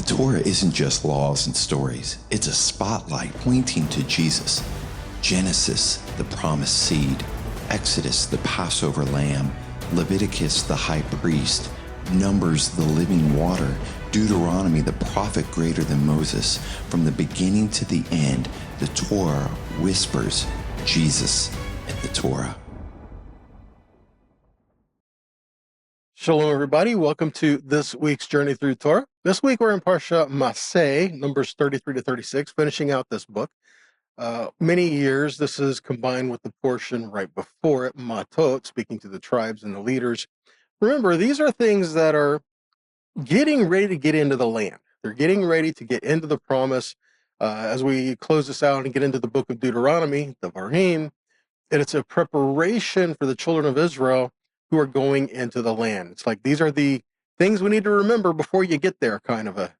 Torah isn't just laws and stories. It's a spotlight pointing to Jesus. Genesis, the promised seed. Exodus, the Passover lamb. Leviticus, the high priest. Numbers, the living water. Deuteronomy, the prophet greater than Moses. From the beginning to the end, the Torah whispers Jesus in the Torah. Shalom, everybody. Welcome to this week's Journey Through Torah. This week we're in Parsha Massei, Numbers 33 to 36, finishing out this book. Many years, this is combined with the portion right before it, Matot, speaking to the tribes and the leaders. Remember, these are things that are getting ready to get into the land. They're getting ready to get into the promise. As we close this out and get into the book of Deuteronomy, the Varhim, and it's a preparation for the children of Israel who are going into the land. It's like, these are the things we need to remember before you get there, kind of a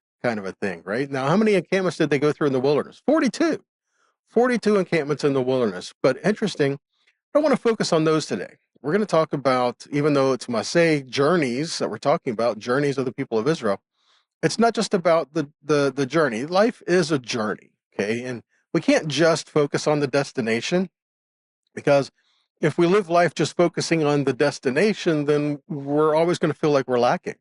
thing, right? Now, how many encampments did they go through in the wilderness? 42 encampments in the wilderness. But interesting, I don't want to focus on those today. We're going to talk about, even though it's Massei journeys that we're talking about, journeys of the people of Israel, it's not just about the journey. Life is a journey, okay? And we can't just focus on the destination, because if we live life just focusing on the destination, then we're always going to feel like we're lacking.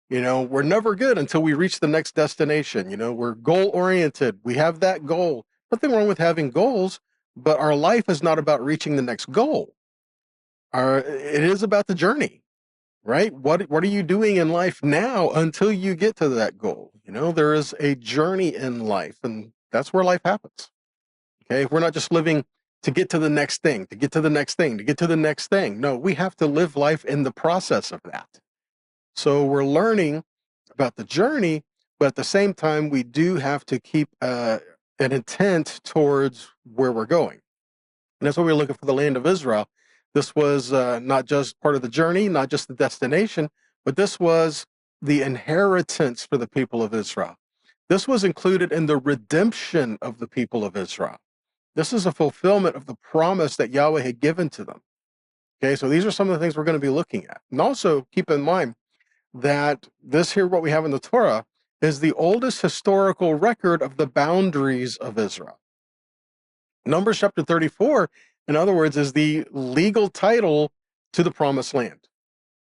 You know, we're never good until we reach the next destination. You know, we're goal-oriented. We have that goal. Nothing wrong with having goals, but our life is not about reaching the next goal. It is about the journey, right? What are you doing in life now until you get to that goal? You know, there is a journey in life, and that's where life happens. Okay, we're not just living to get to the next thing, to get to the next thing, to get to the next thing. No, we have to live life in the process of that. So we're learning about the journey, but at the same time, we do have to keep an intent towards where we're going. And that's why we're looking for the land of Israel. This was not just part of the journey, not just the destination, but this was the inheritance for the people of Israel. This was included in the redemption of the people of Israel. This is a fulfillment of the promise that Yahweh had given to them. Okay, so these are some of the things we're going to be looking at. And also keep in mind that this here, what we have in the Torah, is the oldest historical record of the boundaries of Israel. Numbers chapter 34, in other words, is the legal title to the promised land.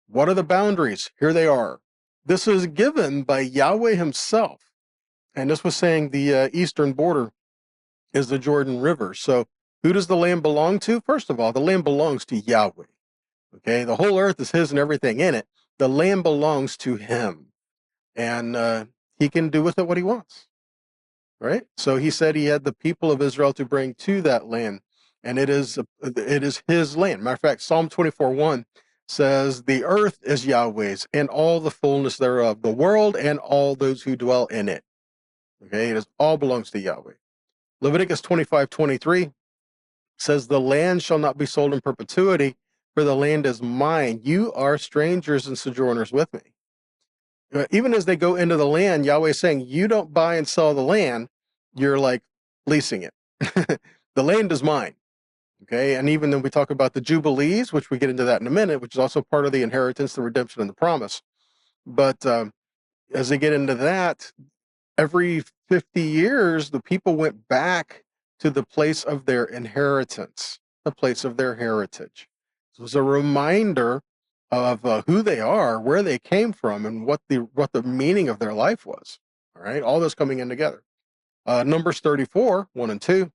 What are the boundaries? Here they are. This is given by Yahweh himself. And this was saying the eastern border is the Jordan River. So who does the land belong to? First of all, the land belongs to Yahweh. Okay, the whole earth is his and everything in it. The land belongs to him. And he can do with it what he wants. Right? So he said he had the people of Israel to bring to that land. And it is his land. Matter of fact, Psalm 24:1 says, the earth is Yahweh's and all the fullness thereof, the world and all those who dwell in it. Okay, it all belongs to Yahweh. Leviticus 25:23 says, the land shall not be sold in perpetuity, for the land is mine. You are strangers and sojourners with me. Even as they go into the land, Yahweh is saying, you don't buy and sell the land, you're like leasing it. The land is mine. Okay, and even then we talk about the Jubilees, which we get into that in a minute, which is also part of the inheritance, the redemption, and the promise. But as they get into that, every 50 years, the people went back to the place of their inheritance, the place of their heritage. So it was a reminder of who they are, where they came from, and what the meaning of their life was. All right, all this coming in together. Numbers 34, 1 and 2.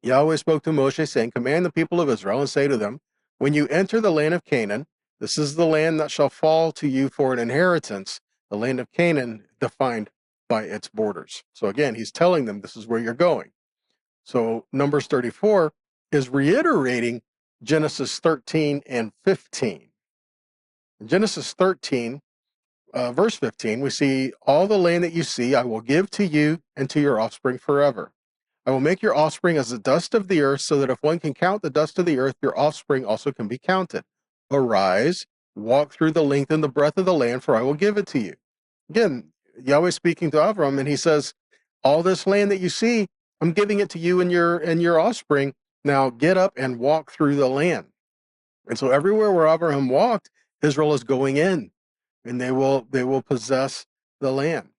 Yahweh spoke to Moshe, saying, command the people of Israel and say to them, when you enter the land of Canaan, this is the land that shall fall to you for an inheritance, the land of Canaan defined by its borders. So again, he's telling them this is where you're going. So Numbers 34 is reiterating Genesis 13 and 15. In Genesis 13, verse 15, we see, all the land that you see, I will give to you and to your offspring forever. I will make your offspring as the dust of the earth, so that if one can count the dust of the earth, your offspring also can be counted. Arise, walk through the length and the breadth of the land, for I will give it to you. Again, Yahweh speaking to Avram, and he says, all this land that you see, I'm giving it to you and your offspring. Now get up and walk through the land. And so everywhere where Abraham walked, Israel is going in, and they will possess the land.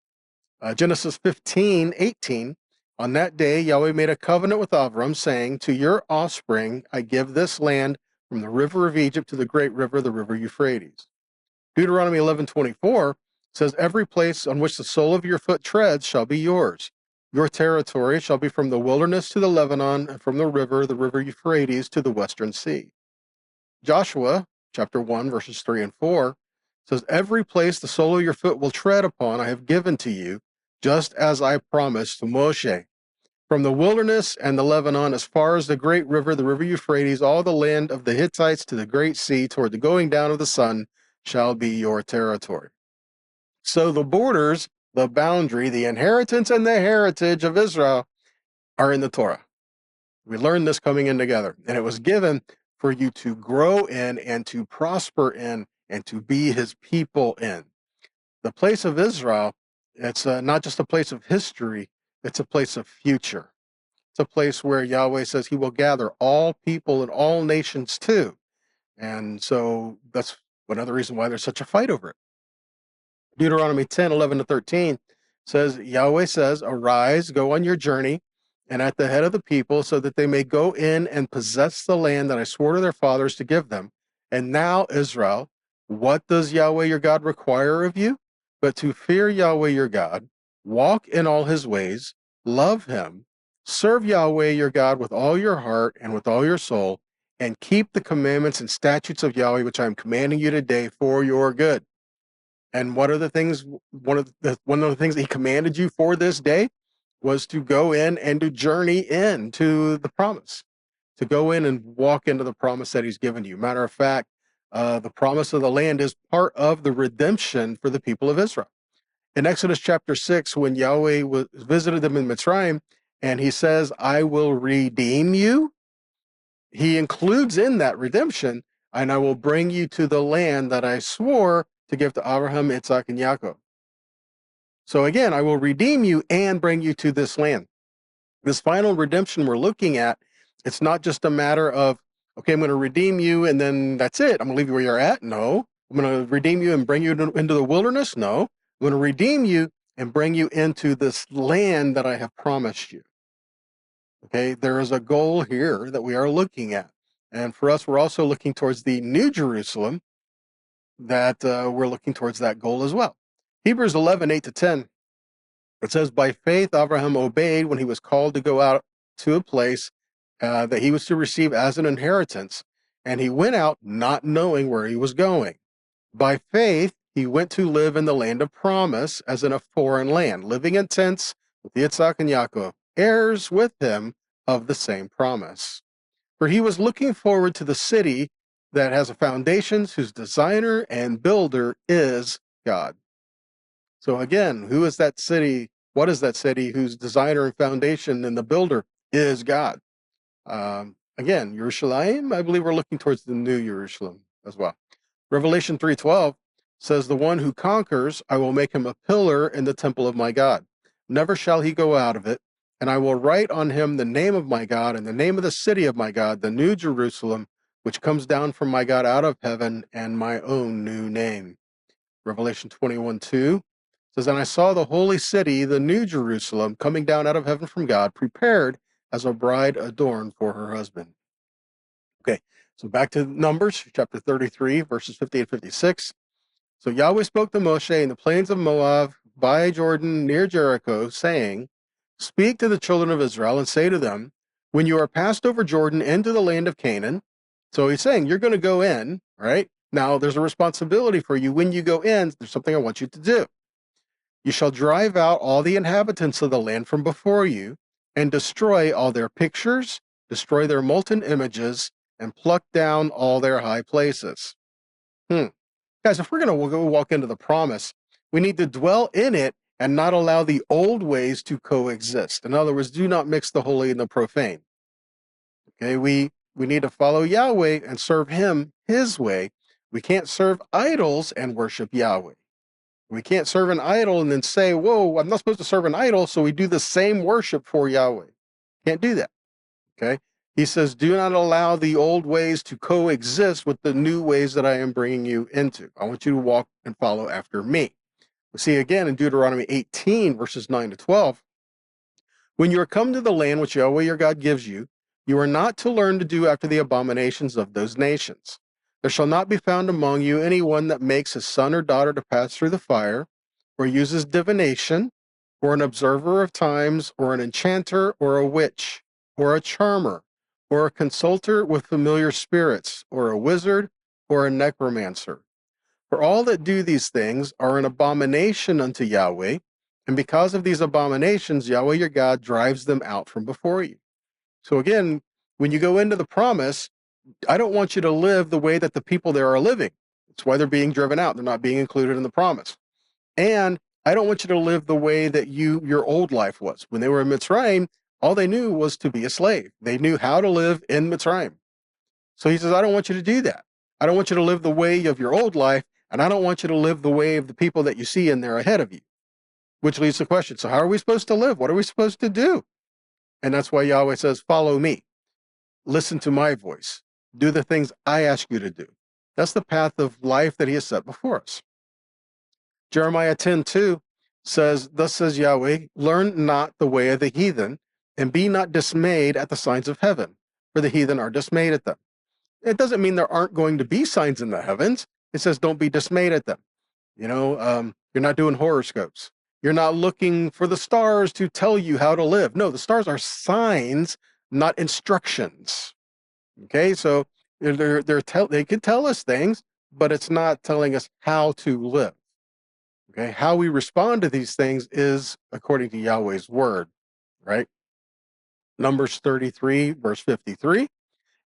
Genesis 15:18. On that day, Yahweh made a covenant with Avram, saying, to your offspring I give this land from the river of Egypt to the great river, the river Euphrates. Deuteronomy 11:24 says, every place on which the sole of your foot treads shall be yours. Your territory shall be from the wilderness to the Lebanon, and from the river Euphrates, to the western sea. Joshua chapter 1, verses 3 and 4 says, every place the sole of your foot will tread upon I have given to you, just as I promised to Moshe. From the wilderness and the Lebanon, as far as the great river, the river Euphrates, all the land of the Hittites to the great sea, toward the going down of the sun, shall be your territory. So the borders, the boundary, the inheritance and the heritage of Israel are in the Torah. We learned this coming in together, and it was given for you to grow in and to prosper in and to be his people in. The place of Israel, it's not just a place of history, it's a place of future. It's a place where Yahweh says he will gather all people and all nations too. And so that's another reason why there's such a fight over it. Deuteronomy 10:11-13 says, Yahweh says, arise, go on your journey, and at the head of the people, so that they may go in and possess the land that I swore to their fathers to give them. And now, Israel, what does Yahweh your God require of you? But to fear Yahweh your God, walk in all his ways, love him, serve Yahweh your God with all your heart and with all your soul, and keep the commandments and statutes of Yahweh, which I am commanding you today for your good. And what are the things? One of the things that he commanded you for this day was to go in and to journey into the promise, to go in and walk into the promise that he's given you. Matter of fact, the promise of the land is part of the redemption for the people of Israel. In Exodus chapter 6, when Yahweh visited them in Mitzrayim, and he says, I will redeem you, he includes in that redemption, and I will bring you to the land that I swore to give to Abraham, Isaac, and Jacob. So again, I will redeem you and bring you to this land. This final redemption we're looking at, it's not just a matter of, okay, I'm going to redeem you and then that's it. I'm going to leave you where you're at. No. I'm going to redeem you and bring you into the wilderness. No. I'm going to redeem you and bring you into this land that I have promised you. Okay, there is a goal here that we are looking at. And for us, we're also looking towards the New Jerusalem, that we're looking towards that goal as well. Hebrews 11:8-10, it says, by faith Abraham obeyed when he was called to go out to a place that he was to receive as an inheritance, and he went out not knowing where he was going. By faith he went to live in the land of promise, as in a foreign land, living in tents with Yitzhak and Yaakov, heirs with him of the same promise. For he was looking forward to the city that has a foundations, whose designer and builder is God. So again, who is that city? What is that city whose designer and foundation and the builder is God? Again, Yerushalayim, I believe we're looking towards the New Jerusalem as well. Revelation 3:12 says, the one who conquers, I will make him a pillar in the temple of my God. Never shall he go out of it. And I will write on him the name of my God and the name of the city of my God, the New Jerusalem, which comes down from my God out of heaven, and my own new name. Revelation 21:2 says, and I saw the holy city, the New Jerusalem, coming down out of heaven from God, prepared as a bride adorned for her husband. Okay, so back to Numbers, chapter 33, verses 50 and 56. So Yahweh spoke to Moshe in the plains of Moab by Jordan near Jericho, saying, speak to the children of Israel and say to them, when you are passed over Jordan into the land of Canaan, so he's saying you're going to go in, right? Now there's a responsibility for you when you go in. There's something I want you to do. You shall drive out all the inhabitants of the land from before you, and destroy all their pictures, destroy their molten images, and pluck down all their high places. Guys, if we're going to go walk into the promise, we need to dwell in it and not allow the old ways to coexist. In other words, do not mix the holy and the profane. Okay, we need to follow Yahweh and serve him his way. We can't serve idols and worship Yahweh. We can't serve an idol and then say, whoa, I'm not supposed to serve an idol, so we do the same worship for Yahweh. Can't do that. Okay? He says, do not allow the old ways to coexist with the new ways that I am bringing you into. I want you to walk and follow after me. We see again in Deuteronomy 18, verses 9 to 12, when you are come to the land which Yahweh your God gives you, you are not to learn to do after the abominations of those nations. There shall not be found among you any one that makes his son or daughter to pass through the fire, or uses divination, or an observer of times, or an enchanter, or a witch, or a charmer, or a consulter with familiar spirits, or a wizard, or a necromancer. For all that do these things are an abomination unto Yahweh, and because of these abominations, Yahweh your God drives them out from before you. So again, when you go into the promise, I don't want you to live the way that the people there are living. It's why they're being driven out. They're not being included in the promise. And I don't want you to live the way that your old life was. When they were in Mitzrayim, all they knew was to be a slave. They knew how to live in Mitzrayim. So he says, I don't want you to do that. I don't want you to live the way of your old life, and I don't want you to live the way of the people that you see in there ahead of you. Which leads to the question, so how are we supposed to live? What are we supposed to do? And that's why Yahweh says, follow me. Listen to my voice. Do the things I ask you to do. That's the path of life that he has set before us. Jeremiah 10:2 says, thus says Yahweh, learn not the way of the heathen, and be not dismayed at the signs of heaven, for the heathen are dismayed at them. It doesn't mean there aren't going to be signs in the heavens. It says don't be dismayed at them. You're not doing horoscopes. You're not looking for the stars to tell you how to live. No, the stars are signs, not instructions. Okay, so they can tell us things, but it's not telling us how to live. Okay, how we respond to these things is according to Yahweh's word, right? Numbers 33, verse 53.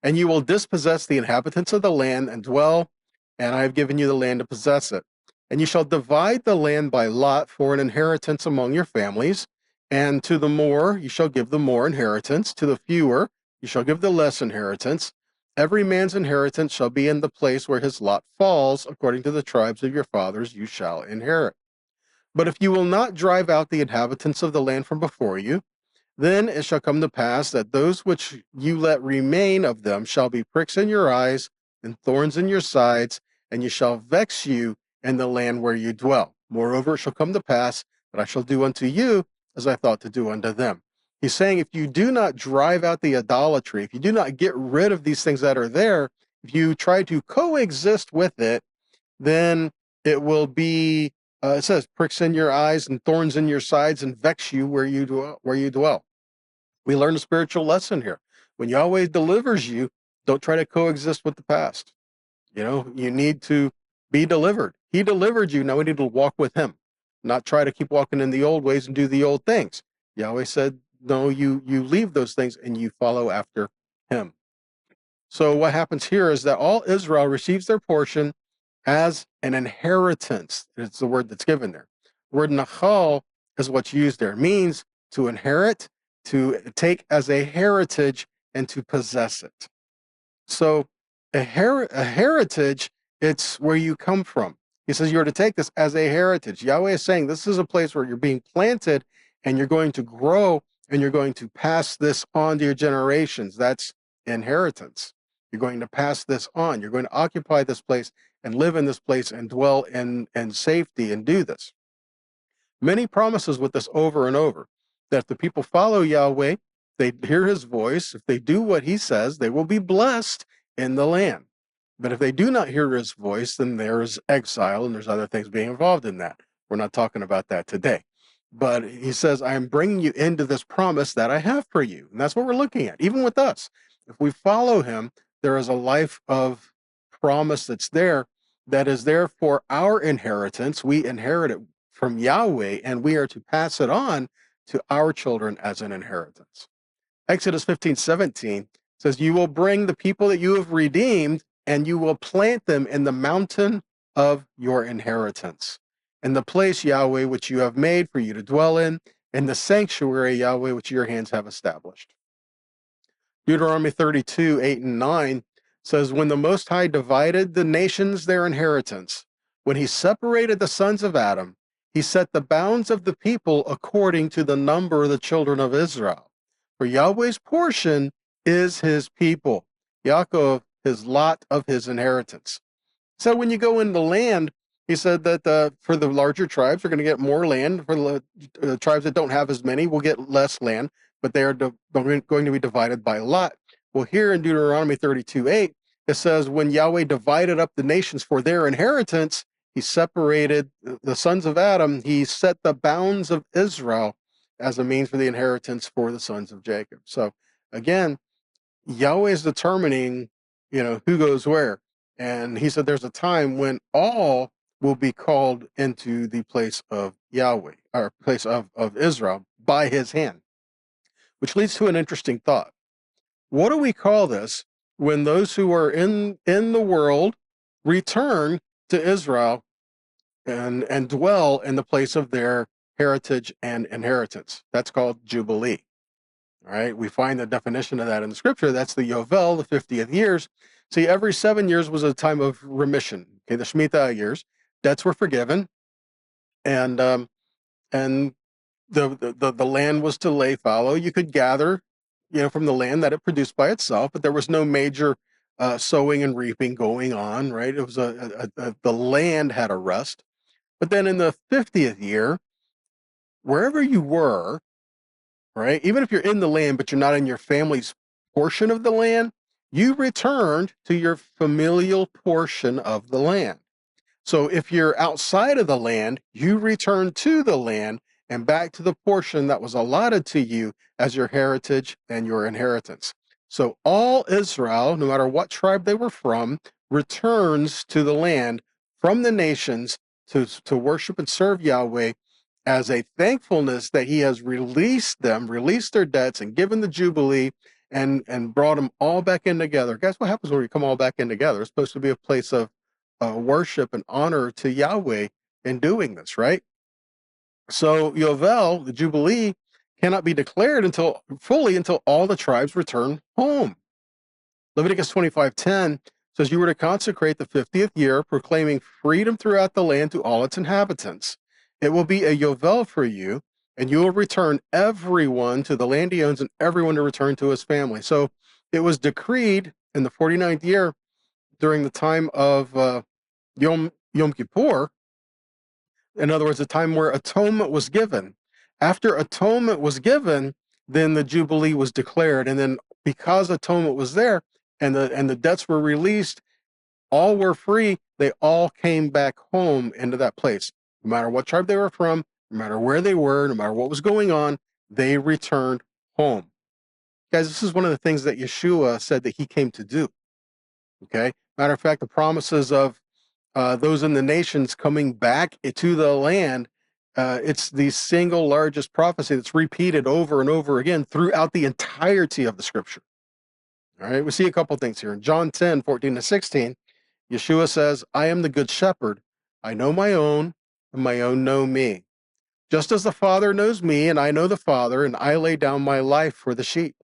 And you will dispossess the inhabitants of the land and dwell, and I have given you the land to possess it. And you shall divide the land by lot for an inheritance among your families, and to the more you shall give the more inheritance, to the fewer you shall give the less inheritance. Every man's inheritance shall be in the place where his lot falls, according to the tribes of your fathers you shall inherit. But if you will not drive out the inhabitants of the land from before you, then it shall come to pass that those which you let remain of them shall be pricks in your eyes and thorns in your sides, and you shall vex you in the land where you dwell. Moreover, it shall come to pass that I shall do unto you as I thought to do unto them. He's saying if you do not drive out the idolatry, if you do not get rid of these things that are there, if you try to coexist with it, then it will be, it says, pricks in your eyes and thorns in your sides and vex you where you dwell. We learn a spiritual lesson here. When Yahweh delivers you, don't try to coexist with the past. You need to be delivered. He delivered you. Now we need to walk with him, not try to keep walking in the old ways and do the old things. Yahweh said, no, you leave those things and you follow after him. So what happens here is that all Israel receives their portion as an inheritance. It's the word that's given there. The word nachal is what's used there. It means to inherit, to take as a heritage, and to possess it. So a heritage, it's where you come from. He says you're to take this as a heritage. Yahweh is saying this is a place where you're being planted and you're going to grow and you're going to pass this on to your generations. That's inheritance. You're going to pass this on. You're going to occupy this place and live in this place and dwell in safety and do this. Many promises with this over and over, that if the people follow Yahweh, they hear his voice, if they do what he says, they will be blessed in the land. But if they do not hear his voice, then there is exile, and there's other things being involved in that. We're not talking about that today. But he says, I am bringing you into this promise that I have for you. And that's what we're looking at, even with us. If we follow him, there is a life of promise that's there, that is there for our inheritance. We inherit it from Yahweh, and we are to pass it on to our children as an inheritance. Exodus 15:17 says, you will bring the people that you have redeemed, and you will plant them in the mountain of your inheritance, in the place, Yahweh, which you have made for you to dwell in the sanctuary, Yahweh, which your hands have established. Deuteronomy 32:8-9 says, when the Most High divided the nations their inheritance, when he separated the sons of Adam, he set the bounds of the people according to the number of the children of Israel. For Yahweh's portion is his people, Yaakov, his lot of his inheritance. So when you go into the land, He said that for the larger tribes, they're going to get more land. For the tribes that don't have as many, will get less land, but they are going to be divided by lot. Well, here in Deuteronomy 32:8, it says, when Yahweh divided up the nations for their inheritance, he separated the sons of Adam. He set the bounds of Israel as a means for the inheritance for the sons of Jacob. So again, Yahweh is determining, who goes where. And he said there's a time when all will be called into the place of Yahweh, or place of Israel, by his hand, which leads to an interesting thought. What do we call this when those who are in the world return to Israel and dwell in the place of their heritage and inheritance? That's called Jubilee. All right, we find the definition of that in the scripture. That's the Yovel, the 50th years. See, every 7 years was a time of remission. Okay, the Shemitah years, debts were forgiven, and the land was to lay fallow. You could gather, from the land that it produced by itself, but there was no major sowing and reaping going on. Right, it was the land had a rest. But then in the 50th year, wherever you were, right? Even if you're in the land, but you're not in your family's portion of the land, you returned to your familial portion of the land. So if you're outside of the land, you return to the land and back to the portion that was allotted to you as your heritage and your inheritance. So all Israel, no matter what tribe they were from, returns to the land from the nations to worship and serve Yahweh as a thankfulness that he has released them, released their debts, and given the Jubilee and brought them all back in together. Guys, what happens when you come all back in together? It's supposed to be a place of worship and honor to Yahweh in doing this, right? So Yovel, the Jubilee, cannot be declared until all the tribes return home. Leviticus 25:10 says, you were to consecrate the 50th year, proclaiming freedom throughout the land to all its inhabitants. It will be a Yovel for you, and you will return everyone to the land he owns and everyone to return to his family. So it was decreed in the 49th year during the time of Yom Kippur. In other words, a time where atonement was given. After atonement was given, then the Jubilee was declared. And then because atonement was there and the debts were released, all were free. They all came back home into that place. No matter what tribe they were from, no matter where they were, no matter what was going on, they returned home. Guys, this is one of the things that Yeshua said that he came to do. Okay? Matter of fact, the promises of those in the nations coming back to the land, it's the single largest prophecy that's repeated over and over again throughout the entirety of the scripture. All right, we see a couple things here. In John 10:14-16, Yeshua says, I am the good shepherd. I know my own, and my own know me. Just as the Father knows me, and I know the Father, and I lay down my life for the sheep.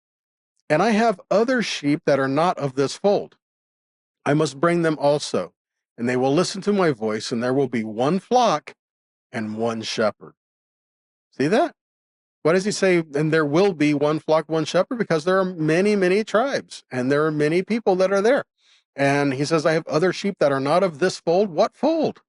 And I have other sheep that are not of this fold. I must bring them also, and they will listen to my voice, and there will be one flock and one shepherd. See that? Why does he say, and there will be one flock, one shepherd? Because there are many, many tribes, and there are many people that are there. And he says, I have other sheep that are not of this fold. What fold?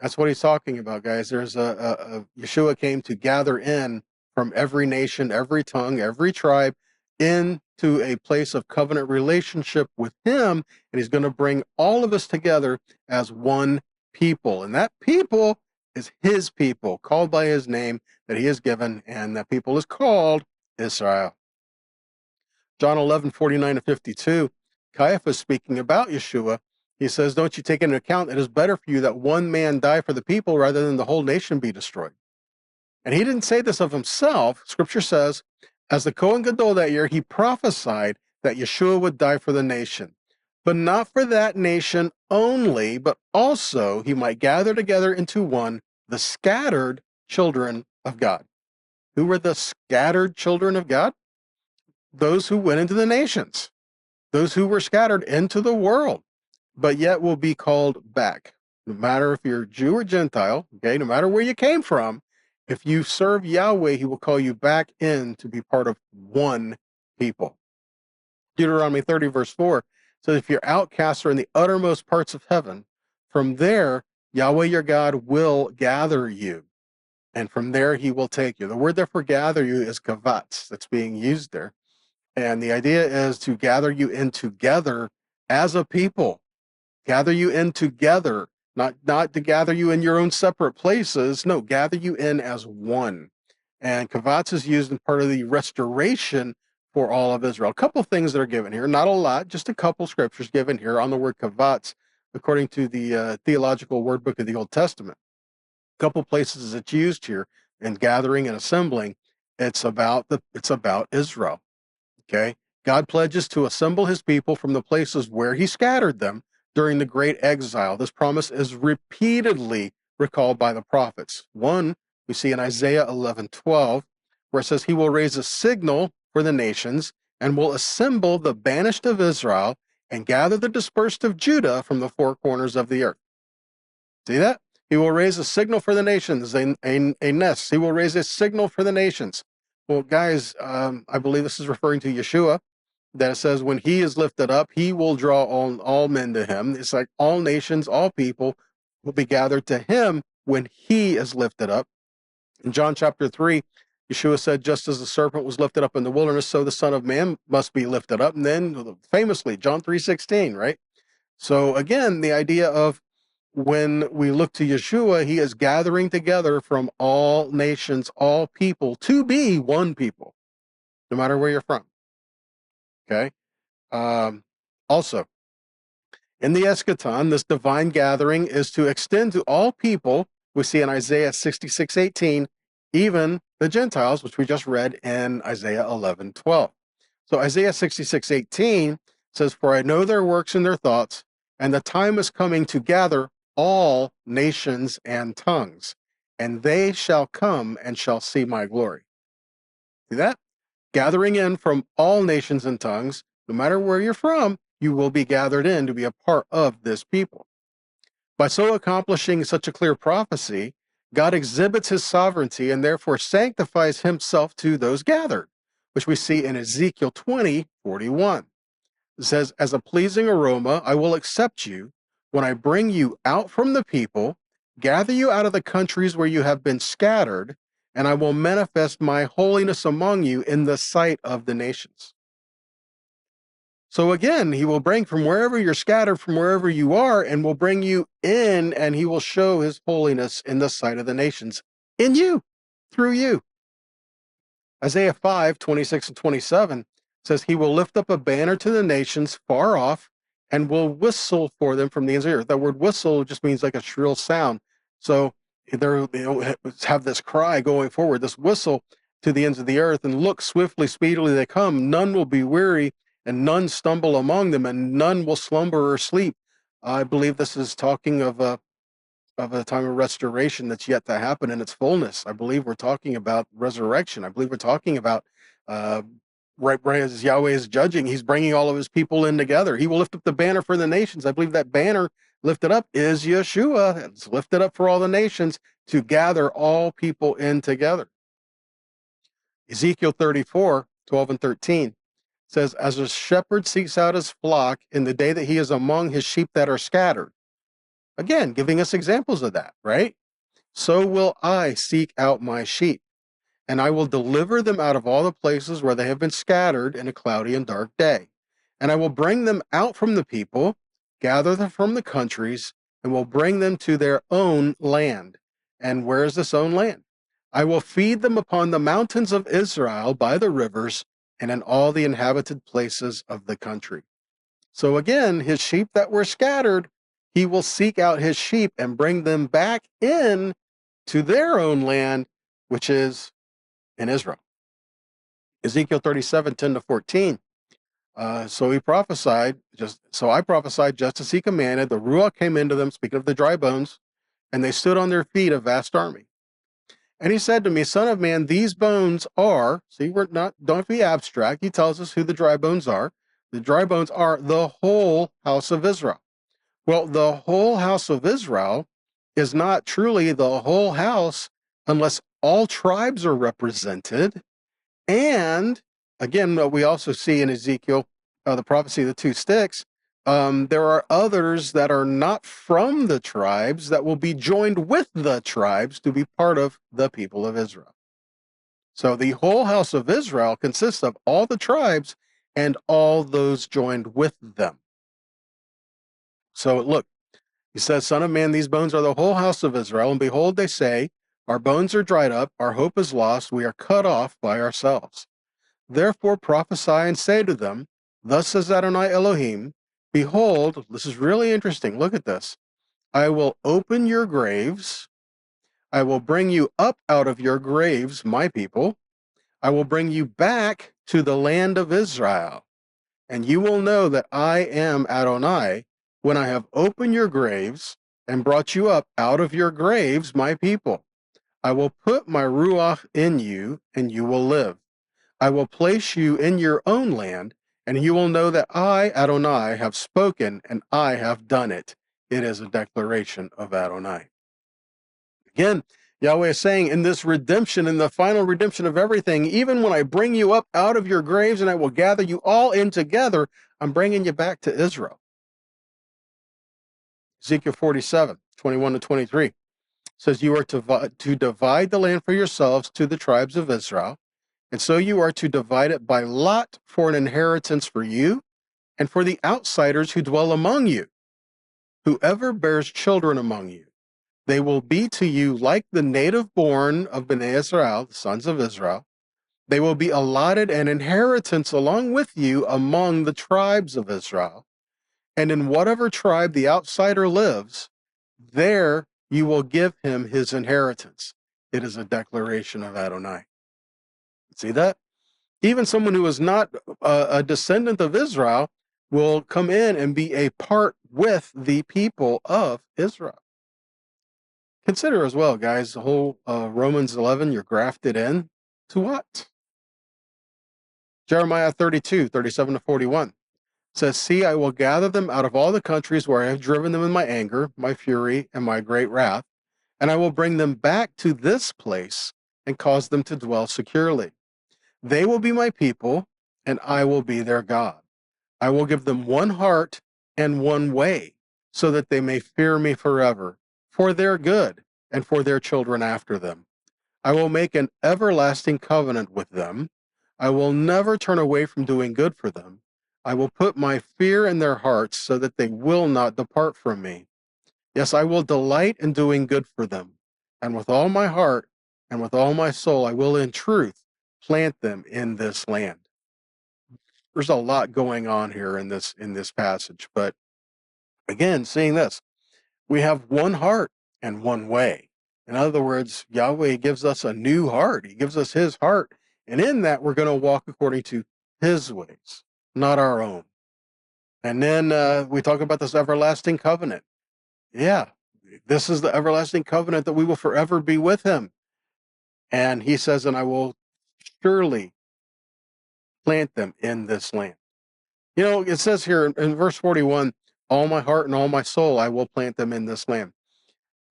That's what he's talking about, guys. There's Yeshua came to gather in from every nation, every tongue, every tribe into a place of covenant relationship with him. And he's going to bring all of us together as one people. And that people is his people, called by his name that he has given. And that people is called Israel. John 11:49-52, Caiaphas speaking about Yeshua, he says, don't you take into account that it is better for you that one man die for the people rather than the whole nation be destroyed? And he didn't say this of himself. Scripture says, as the Kohen Gadol that year, he prophesied that Yeshua would die for the nation, but not for that nation only, but also he might gather together into one the scattered children of God. Who were the scattered children of God? Those who went into the nations, those who were scattered into the world, but yet will be called back. No matter if you're Jew or Gentile, okay, no matter where you came from, if you serve Yahweh, he will call you back in to be part of one people. Deuteronomy 30:4 says, if your outcasts are in the uttermost parts of heaven, from there Yahweh your God will gather you, and from there he will take you. The word there for gather you is kavatz, that's being used there. And the idea is to gather you in together as a people, gather you in together, not to gather you in your own separate places. No, gather you in as one. And kavatz is used in part of the restoration for all of Israel. A couple things that are given here, not a lot, just a couple scriptures given here on the word kavatz, according to the theological word book of the Old Testament. A couple places it's used here in gathering and assembling. It's about Israel. Okay. God pledges to assemble his people from the places where he scattered them during the great exile. This promise is repeatedly recalled by the prophets. One, we see in Isaiah 11:12, where it says, he will raise a signal for the nations and will assemble the banished of Israel and gather the dispersed of Judah from the four corners of the earth. See that? He will raise a signal for the nations, a nest. He will raise a signal for the nations. Well, guys, I believe this is referring to Yeshua, that it says when he is lifted up, he will draw all men to him. It's like all nations, all people will be gathered to him when he is lifted up. In John chapter 3, Yeshua said, just as the serpent was lifted up in the wilderness, so the Son of Man must be lifted up. And then famously, John 3:16, right? So again, the idea of when we look to Yeshua, he is gathering together from all nations, all people, to be one people, no matter where you're from. Okay. Also, in the eschaton, this divine gathering is to extend to all people. We see in Isaiah 66:18, even the Gentiles, which we just read in Isaiah 11:12. So Isaiah 66:18 says, for I know their works and their thoughts, and the time is coming to gather all nations and tongues, and they shall come and shall see my glory. See that? Gathering in from all nations and tongues, no matter where you're from, you will be gathered in to be a part of this people. By so accomplishing such a clear prophecy, God exhibits his sovereignty and therefore sanctifies himself to those gathered, which we see in Ezekiel 20:41. It says, as a pleasing aroma, I will accept you when I bring you out from the people, gather you out of the countries where you have been scattered, and I will manifest my holiness among you in the sight of the nations. So again, he will bring from wherever you're scattered, from wherever you are, and will bring you in, and he will show his holiness in the sight of the nations, in you, through you. Isaiah 5:26 and 27 says, he will lift up a banner to the nations far off and will whistle for them from the ends of the earth. That word whistle just means like a shrill sound. So they have this cry going forward, this whistle to the ends of the earth, and look, swiftly, speedily they come. None will be weary, and none stumble among them, and none will slumber or sleep. I believe this is talking of a time of restoration that's yet to happen in its fullness. I believe we're talking about resurrection. I believe we're talking about right as Yahweh is judging, he's bringing all of his people in together. He will lift up the banner for the nations. I believe that banner lifted up is Yeshua. It's lifted up for all the nations to gather all people in together. Ezekiel 34:12 and 13 says, as a shepherd seeks out his flock in the day that he is among his sheep that are scattered. Again, giving us examples of that, right? So will I seek out my sheep, and I will deliver them out of all the places where they have been scattered in a cloudy and dark day. And I will bring them out from the people, gather them from the countries, and will bring them to their own land. And where is this own land? I will feed them upon the mountains of Israel, by the rivers, and in all the inhabited places of the country. So again, his sheep that were scattered, he will seek out his sheep and bring them back in to their own land, which is in Israel. Ezekiel 37:10 to 14. So I prophesied just as he commanded. The Ruach came into them, speaking of the dry bones, and they stood on their feet, a vast army. And he said to me, son of man, these bones are, see, don't be abstract. He tells us who the dry bones are. The dry bones are the whole house of Israel. Well, the whole house of Israel is not truly the whole house unless all tribes are represented. And again, we also see in Ezekiel, the prophecy of the two sticks, There are others that are not from the tribes that will be joined with the tribes to be part of the people of Israel. So the whole house of Israel consists of all the tribes and all those joined with them. So look, he says, Son of man, these bones are the whole house of Israel. And behold, they say, our bones are dried up, our hope is lost, we are cut off by ourselves. Therefore prophesy and say to them, Thus says Adonai Elohim, behold, this is really interesting, look at this. I will open your graves, I will bring you up out of your graves, my people. I will bring you back to the land of Israel, and you will know that I am Adonai when I have opened your graves and brought you up out of your graves, my people. I will put my Ruach in you, and you will live. I will place you in your own land, and you will know that I, Adonai, have spoken, and I have done it. It is a declaration of Adonai. Again, Yahweh is saying in this redemption, in the final redemption of everything, even when I bring you up out of your graves and I will gather you all in together, I'm bringing you back to Israel. Ezekiel 47, 21 to 23 says, You are to divide the land for yourselves to the tribes of Israel, and so you are to divide it by lot for an inheritance for you and for the outsiders who dwell among you. Whoever bears children among you, they will be to you like the native born of Bnei Israel, the sons of Israel. They will be allotted an inheritance along with you among the tribes of Israel. And in whatever tribe the outsider lives, there you will give him his inheritance. It is a declaration of Adonai. See that? Even someone who is not a descendant of Israel will come in and be a part with the people of Israel. Consider as well, guys, the whole Romans 11, you're grafted in to what? Jeremiah 32, 37 to 41 says, See, I will gather them out of all the countries where I have driven them in my anger, my fury, and my great wrath, and I will bring them back to this place and cause them to dwell securely. They will be my people, and I will be their God. I will give them one heart and one way, so that they may fear me forever, for their good and for their children after them. I will make an everlasting covenant with them. I will never turn away from doing good for them. I will put my fear in their hearts so that they will not depart from me. Yes, I will delight in doing good for them. And with all my heart and with all my soul, I will in truth plant them in this land. There's a lot going on here in this passage, but again, seeing this, we have one heart and one way. In other words, Yahweh gives us a new heart. He gives us his heart, and in that we're going to walk according to his ways, not our own. And then we talk about this everlasting covenant. Yeah, this is the everlasting covenant that we will forever be with him. And he says, and I will surely plant them in this land. You know, it says here in verse 41, all my heart and all my soul, I will plant them in this land.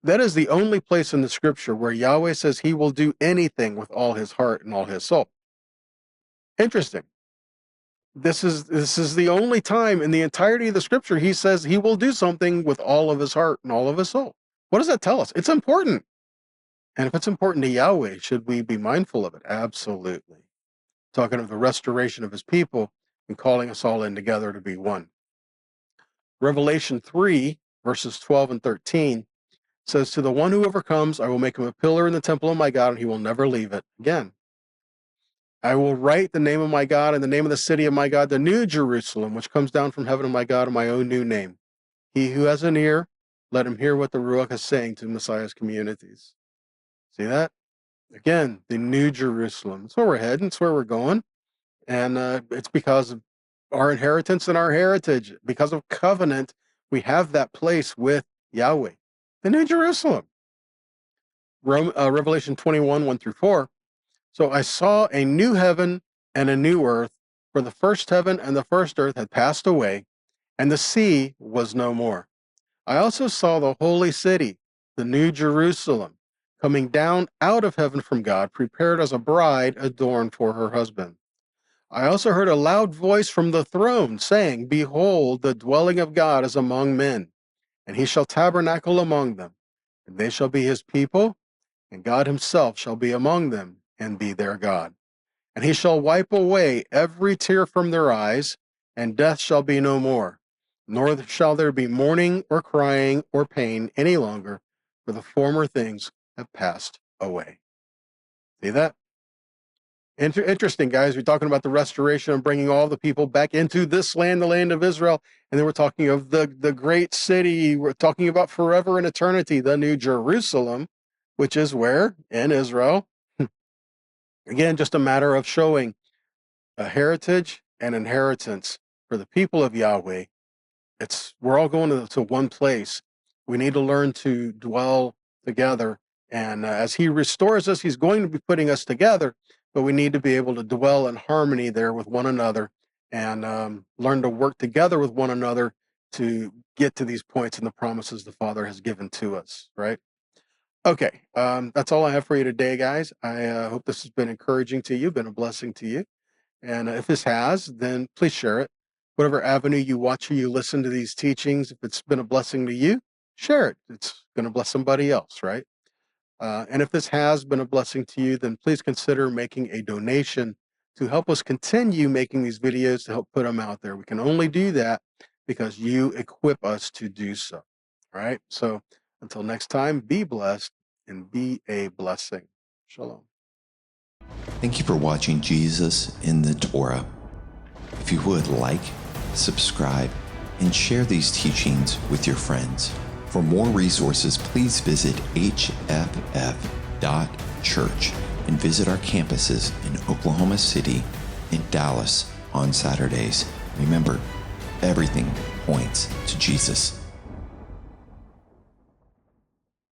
That is the only place in the scripture where Yahweh says he will do anything with all his heart and all his soul. Interesting. This is the only time in the entirety of the scripture he says he will do something with all of his heart and all of his soul. What does that tell us? It's important. And if it's important to Yahweh, should we be mindful of it? Absolutely. Talking of the restoration of his people and calling us all in together to be one. Revelation 3, verses 12 and 13 says, To the one who overcomes, I will make him a pillar in the temple of my God, and he will never leave it again. I will write the name of my God and the name of the city of my God, the new Jerusalem, which comes down from heaven of my God, and my own new name. He who has an ear, let him hear what the Ruach is saying to Messiah's communities. See that? Again, the new Jerusalem. That's where we're heading. It's where we're going. And it's because of our inheritance and our heritage. Because of covenant, we have that place with Yahweh. The New Jerusalem. Revelation 21, 1 through 4. So I saw a new heaven and a new earth, for the first heaven and the first earth had passed away, and the sea was no more. I also saw the holy city, the New Jerusalem, coming down out of heaven from God, prepared as a bride adorned for her husband. I also heard a loud voice from the throne saying, Behold, the dwelling of God is among men, and he shall tabernacle among them, and they shall be his people, and God himself shall be among them and be their God. And he shall wipe away every tear from their eyes, and death shall be no more, nor shall there be mourning or crying or pain any longer, for the former things have passed away. See that? Interesting, guys. We're talking about the restoration and bringing all the people back into this land, the land of Israel. And then we're talking of the great city. We're talking about forever and eternity, the New Jerusalem, which is where? In Israel. Again, just a matter of showing a heritage and inheritance for the people of Yahweh. We're all going to one place. We need to learn to dwell together. And as he restores us, he's going to be putting us together, but we need to be able to dwell in harmony there with one another and learn to work together with one another to get to these points and the promises the Father has given to us, right? Okay, that's all I have for you today, guys. I hope this has been encouraging to you, been a blessing to you. And if this has, then please share it. Whatever avenue you watch or you listen to these teachings, if it's been a blessing to you, share it. It's going to bless somebody else, right? And if this has been a blessing to you, then please consider making a donation to help us continue making these videos to help put them out there. We can only do that because you equip us to do so, all right? So until next time, be blessed and be a blessing. Shalom. Thank you for watching Jesus in the Torah. If you would like, subscribe, and share these teachings with your friends. For more resources, please visit HFF.church and visit our campuses in Oklahoma City and Dallas on Saturdays. Remember, everything points to Jesus.